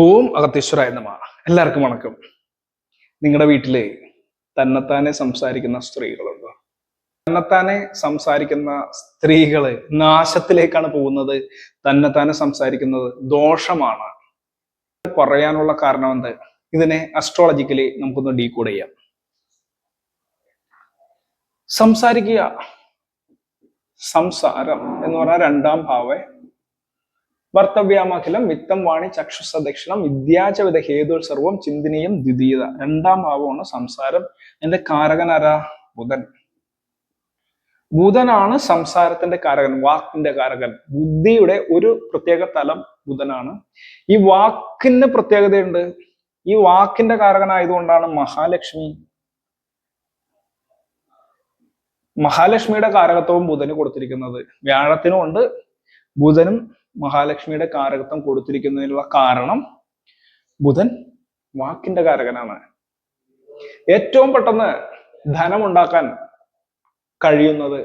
ഓം അഗത്തീശ്വരായ നമ. എല്ലാവർക്കും വണക്കം. നിങ്ങളുടെ വീട്ടില് തന്നെത്താനെ സംസാരിക്കുന്ന സ്ത്രീകളുണ്ടോ? തന്നെത്താനെ സംസാരിക്കുന്ന സ്ത്രീകള് നാശത്തിലേക്കാണ് പോകുന്നത്. തന്നെത്താനെ സംസാരിക്കുന്നത് ദോഷമാണ്. പറയാനുള്ള കാരണം എന്ത്? ഇതിനെ അസ്ട്രോളജിക്കലി നമുക്കൊന്ന് ഡീകോഡ് ചെയ്യാം. സംസാരിക്കുക, സംസാരം എന്ന് പറഞ്ഞാൽ രണ്ടാം ഭാവേ ഭർത്തവ്യാമഖിലം വിത്തം വാണി ചക്ഷുസ ദക്ഷിണം വിദ്യാചവിത ഹേതു സർവം ചിന്തനീയം ദ്വിതീയത. രണ്ടാം ഭാവമാണ് സംസാരം. എന്റെ കാരകൻ ആരാ? ബുധൻ. ബുധനാണ് സംസാരത്തിന്റെ കാരകൻ, വാക്കിന്റെ കാരകൻ. ബുദ്ധിയുടെ ഒരു പ്രത്യേക തലം ബുധനാണ്. ഈ വാക്കിന് പ്രത്യേകതയുണ്ട്. ഈ വാക്കിന്റെ കാരകനായതുകൊണ്ടാണ് മഹാലക്ഷ്മിയുടെ കാരകത്വവും ബുധന് കൊടുത്തിരിക്കുന്നത്. വ്യാഴത്തിനും ഉണ്ട്. ബുധനും മഹാലക്ഷ്മിയുടെ കാരകത്വം കൊടുത്തിരിക്കുന്നതിനുള്ള കാരണം ബുധൻ വാക്കിന്റെ കാരകനാണ്. ഏറ്റവും പെട്ടെന്ന് ധനമുണ്ടാക്കാൻ കഴിയുന്നത്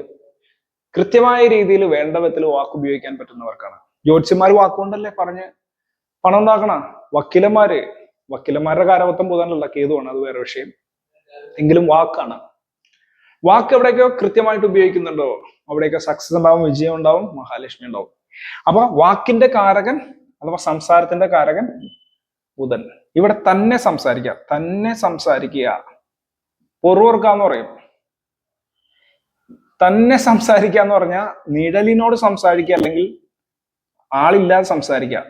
കൃത്യമായ രീതിയിൽ വേണ്ട വിധത്തിൽ വാക്ക് ഉപയോഗിക്കാൻ പറ്റുന്നവർക്കാണ്. ജ്യോത്സ്യന്മാർ വാക്കുകൊണ്ടല്ലേ പറഞ്ഞ് പണം ഉണ്ടാക്കണ. വക്കീലന്മാരുടെ കാരകത്വം ബുധനല്ല, കേതുവാണ്, അത് വേറെ വിഷയം. എങ്കിലും വാക്കാണ്. വാക്ക് എവിടെയൊക്കെ കൃത്യമായിട്ട് ഉപയോഗിക്കുന്നുണ്ടോ അവിടെയൊക്കെ സക്സസ് ഉണ്ടാവും, വിജയം ഉണ്ടാവും, മഹാലക്ഷ്മി ഉണ്ടാവും. അപ്പൊ വാക്കിന്റെ കാരകൻ അഥവാ സംസാരത്തിന്റെ കാരകൻ ബുധൻ. ഇവിടെ തന്നെ സംസാരിക്കുക, പൊറുവർക്കാന്ന് പറയും. തന്നെ സംസാരിക്കുക എന്ന് പറഞ്ഞാൽ നിഴലിനോട് സംസാരിക്കുക, അല്ലെങ്കിൽ ആളില്ലാതെ സംസാരിക്കുക.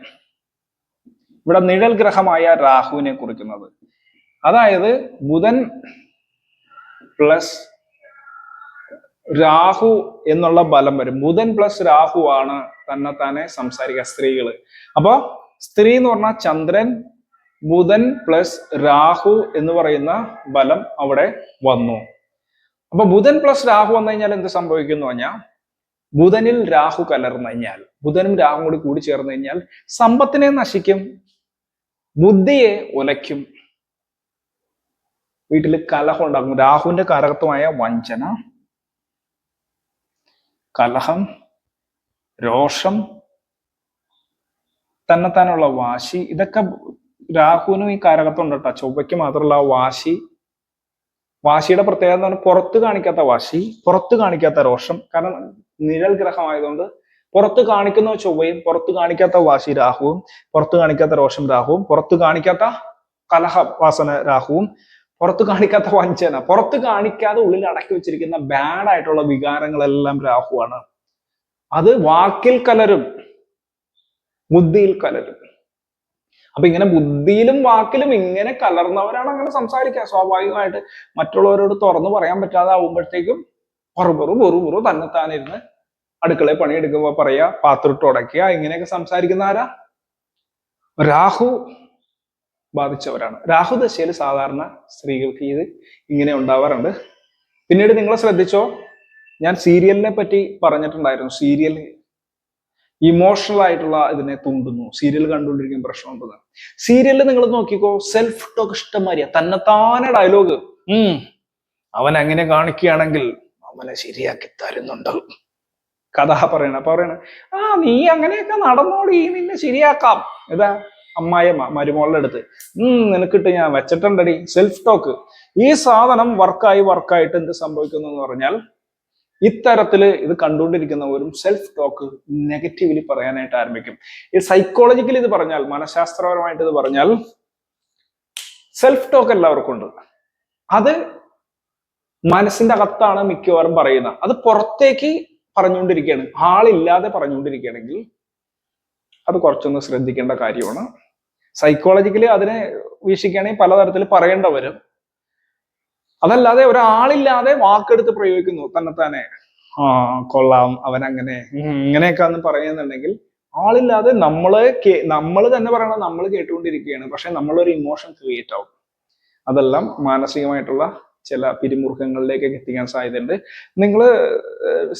ഇവിടെ നിഴൽ ഗ്രഹമായ രാഹുവിനെ കുറിക്കുന്നത്. അതായത് ബുധൻ പ്ലസ് രാഹു എന്നുള്ള ബലം വരും. ബുധൻ പ്ലസ് രാഹു ആണ് തന്നെത്താനെ സംസാരിക്കുക സ്ത്രീകള്. അപ്പൊ സ്ത്രീ എന്ന് പറഞ്ഞാൽ ചന്ദ്രൻ, ബുധൻ പ്ലസ് രാഹു എന്ന് പറയുന്ന ബലം അവിടെ വന്നു. അപ്പൊ ബുധൻ പ്ലസ് രാഹു വന്നു കഴിഞ്ഞാൽ എന്ത് സംഭവിക്കും എന്ന് പറഞ്ഞാൽ, ബുധനിൽ രാഹു കലർന്നു കഴിഞ്ഞാൽ, ബുധനും രാഹും കൂടി കൂടി ചേർന്ന് കഴിഞ്ഞാൽ സമ്പത്തിനെ നശിക്കും, ബുദ്ധിയെ ഉലയ്ക്കും, വീട്ടിൽ കലഹം ഉണ്ടാകും. രാഹുവിന്റെ കാരകത്വമായ വഞ്ചന, കലഹം, രോഷം, തന്നെത്താനുള്ള വാശി, ഇതൊക്കെ രാഹുവിനും ഈ കാരകത്വം ഉണ്ട് കേട്ടോ. ചൊവ്വയ്ക്ക് മാത്രമല്ല വാശിയുടെ പ്രത്യേകത എന്ന് പറഞ്ഞാൽ പുറത്ത് കാണിക്കാത്ത വാശി, പുറത്ത് കാണിക്കാത്ത രോഷം. കാരണം നിഴൽ ഗ്രഹമായതുകൊണ്ട് പുറത്ത് കാണിക്കുന്ന ചൊവ്വയും പുറത്ത് കാണിക്കാത്ത വാശി രാഹുവും, പുറത്ത് കാണിക്കാത്ത രോഷം രാഹുവും, പുറത്ത് കാണിക്കാത്ത കലഹവാസന രാഹുവും, പുറത്ത് കാണിക്കാത്ത വഞ്ചന, പുറത്ത് കാണിക്കാതെ ഉള്ളിൽ അടക്കി വെച്ചിരിക്കുന്ന ബാഡ് ആയിട്ടുള്ള വികാരങ്ങളെല്ലാം രാഹുവാണ്. അത് വാക്കിൽ കലരും, ബുദ്ധിയിൽ കലരും. അപ്പൊ ഇങ്ങനെ ബുദ്ധിയിലും വാക്കിലും ഇങ്ങനെ കലർന്നവരാണ് അങ്ങനെ സംസാരിക്കുക. സ്വാഭാവികമായിട്ട് മറ്റുള്ളവരോട് തുറന്നു പറയാൻ പറ്റാതെ ആവുമ്പോഴത്തേക്കും വെറു തന്നെത്താനിരുന്ന് അടുക്കളയിൽ പണിയെടുക്കുമ്പോ പറയാ, പാത്രമിട്ട് ഉടയ്ക്കുക, ഇങ്ങനെയൊക്കെ സംസാരിക്കുന്ന ആരാ? രാഹു ബാധിച്ചവരാണ്. രാഹുദശയിൽ സാധാരണ സ്ത്രീകൾക്ക് ഇത് ഇങ്ങനെ ഉണ്ടാവാറുണ്ട്. പിന്നീട് നിങ്ങൾ ശ്രദ്ധിച്ചോ, ഞാൻ സീരിയലിനെ പറ്റി പറഞ്ഞിട്ടുണ്ടായിരുന്നു. സീരിയൽ ഇമോഷണൽ ആയിട്ടുള്ള ഇതിനെ തുണ്ടുന്നു. സീരിയൽ കണ്ടുകൊണ്ടിരിക്കുന്ന പ്രശ്നമുണ്ടെന്ന്. സീരിയലിൽ നിങ്ങൾ നോക്കിക്കോ, സെൽഫ് ടോക്ക് ഇഷ്ടംമാരിയ, തന്നെത്താനെ ഡയലോഗ്. അവൻ അങ്ങനെ കാണിക്കുകയാണെങ്കിൽ അവനെ ശരിയാക്കി തരുന്നുണ്ട്. കഥ പറയണ നീ അങ്ങനെയൊക്കെ നടന്നോടി, നിന്നെ ശരിയാക്കാം. ഇതാ അമ്മായിയമ്മ മരുമോളുടെ അടുത്ത്, നിനക്കിട്ട് ഞാൻ വെച്ചിട്ടുണ്ടടി. Self talk. ഈ സാധനം വർക്കായിട്ട് എന്ത് സംഭവിക്കുന്നു എന്ന് പറഞ്ഞാൽ, ഇത്തരത്തില് ഇത് കണ്ടുകൊണ്ടിരിക്കുന്നവരും സെൽഫ് ടോക്ക് നെഗറ്റീവ്ലി പറയാനായിട്ട് ആരംഭിക്കും. ഈ സൈക്കോളജിക്കലി ഇത് പറഞ്ഞാൽ, മനഃശാസ്ത്രപരമായിട്ട് ഇത് പറഞ്ഞാൽ, സെൽഫ് ടോക്ക് എല്ലാവർക്കും ഉണ്ട്. അത് മനസ്സിന്റെ അകത്താണ് മിക്കവാറും പറയുന്നത്. അത് പുറത്തേക്ക് പറഞ്ഞുകൊണ്ടിരിക്കുകയാണ്, ആളില്ലാതെ പറഞ്ഞുകൊണ്ടിരിക്കുകയാണെങ്കിൽ അത് കുറച്ചൊന്ന് ശ്രദ്ധിക്കേണ്ട കാര്യമാണ്. സൈക്കോളജിക്കലി അതിനെ വീക്ഷിക്കുകയാണെങ്കിൽ പലതരത്തിൽ പറയേണ്ട വരും. അതല്ലാതെ ഒരാളില്ലാതെ വാക്കെടുത്ത് പ്രയോഗിക്കുന്നു തന്നെത്താനെ, കൊള്ളാം അവൻ അങ്ങനെ ഇങ്ങനെയൊക്കെ എന്ന് പറയുന്നുണ്ടെങ്കിൽ, ആളില്ലാതെ നമ്മൾ തന്നെ പറയണത് നമ്മൾ കേട്ടുകൊണ്ടിരിക്കുകയാണ്. പക്ഷെ നമ്മളൊരു ഇമോഷൻ ക്രിയേറ്റ് ആവും. അതെല്ലാം മാനസികമായിട്ടുള്ള ചില പിരിമുറുക്കങ്ങളിലേക്കൊക്കെ എത്തിക്കാൻ സാധ്യതയുണ്ട്. നിങ്ങൾ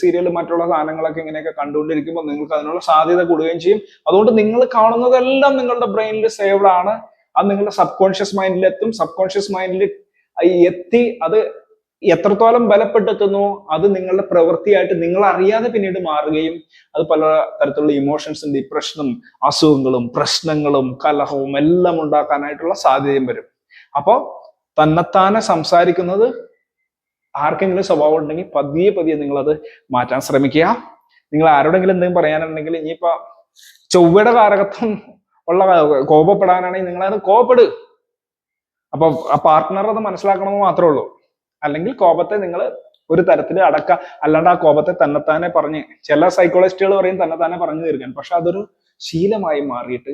സീരിയൽ മറ്റുള്ള സാധനങ്ങളൊക്കെ ഇങ്ങനെയൊക്കെ കണ്ടുകൊണ്ടിരിക്കുമ്പോൾ നിങ്ങൾക്ക് അതിനുള്ള സാധ്യത കൂടുകയും ചെയ്യും. അതുകൊണ്ട് നിങ്ങൾ കാണുന്നതെല്ലാം നിങ്ങളുടെ ബ്രെയിനിൽ സേവ്ഡ് ആണ്. അത് നിങ്ങളുടെ സബ് കോൺഷ്യസ് മൈൻഡിൽ എത്തും. സബ് കോൺഷ്യസ് മൈൻഡിൽ എത്തി അത് എത്രത്തോളം ബലപ്പെട്ടെത്തുന്നു അത് നിങ്ങളുടെ പ്രവൃത്തിയായിട്ട് നിങ്ങൾ അറിയാതെ പിന്നീട് മാറുകയും അത് പല തരത്തിലുള്ള ഇമോഷൻസും ഡിപ്രഷനും അസുഖങ്ങളും പ്രശ്നങ്ങളും കലഹവും എല്ലാം ഉണ്ടാക്കാനായിട്ടുള്ള സാധ്യതയും വരും. അപ്പോ തന്നെത്താനെ സംസാരിക്കുന്നത് ആർക്കെങ്കിലും സ്വഭാവം ഉണ്ടെങ്കിൽ പതിയെ പതിയെ നിങ്ങളത് മാറ്റാൻ ശ്രമിക്കുക. നിങ്ങൾ ആരോടെങ്കിലും എന്തെങ്കിലും പറയാനുണ്ടെങ്കിൽ ഇനിയിപ്പോ ചൊവ്വയുടെ കാരകത്വം ഉള്ള കോപപ്പെടാനാണെങ്കിൽ നിങ്ങളത് കോപപ്പെട്. അപ്പൊ ആ പാർട്ട്ണർ അത് മനസ്സിലാക്കണമെന്ന് മാത്രമേ ഉള്ളൂ. അല്ലെങ്കിൽ കോപത്തെ നിങ്ങൾ ഒരു തരത്തിൽ അടക്കുക. അല്ലാണ്ട് ആ കോപത്തെ തന്നെത്താനെ പറഞ്ഞ്, ചില സൈക്കോളജിസ്റ്റുകൾ പറയും തന്നെത്താനെ പറഞ്ഞു തീർക്കാൻ, പക്ഷെ അതൊരു ശീലമായി മാറിയിട്ട്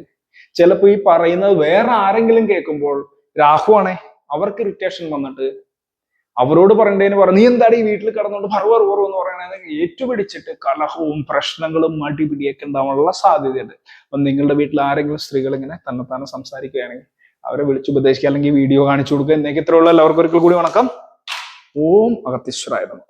ചിലപ്പോൾ ഈ പറയുന്നത് വേറെ ആരെങ്കിലും കേൾക്കുമ്പോൾ രാഹുവാണേ അവർക്ക് ഇറിറ്റേഷൻ വന്നിട്ട് അവരോട് പറയേണ്ടതിന് പറഞ്ഞു നീ എന്താടി ഈ വീട്ടിൽ കിടന്നുകൊണ്ട് പറവറു എന്ന് പറയണത് ഏറ്റുപിടിച്ചിട്ട് കലഹവും പ്രശ്നങ്ങളും മടിപിടിയൊക്കെ ഉണ്ടാവാനുള്ള സാധ്യതയുണ്ട്. അപ്പൊ നിങ്ങളുടെ വീട്ടിൽ ആരെങ്കിലും സ്ത്രീകൾ ഇങ്ങനെ തന്നെത്താനെ സംസാരിക്കുകയാണെങ്കിൽ അവരെ വിളിച്ചുപദേശിക്കുക, അല്ലെങ്കിൽ വീഡിയോ കാണിച്ചു കൊടുക്കുക എന്നൊക്കെ ഇത്രയുള്ള എല്ലാവർക്കും ഒരിക്കൽ കൂടി വണക്കം. ഓം അഗത്തീശ്വരായ നമഃ.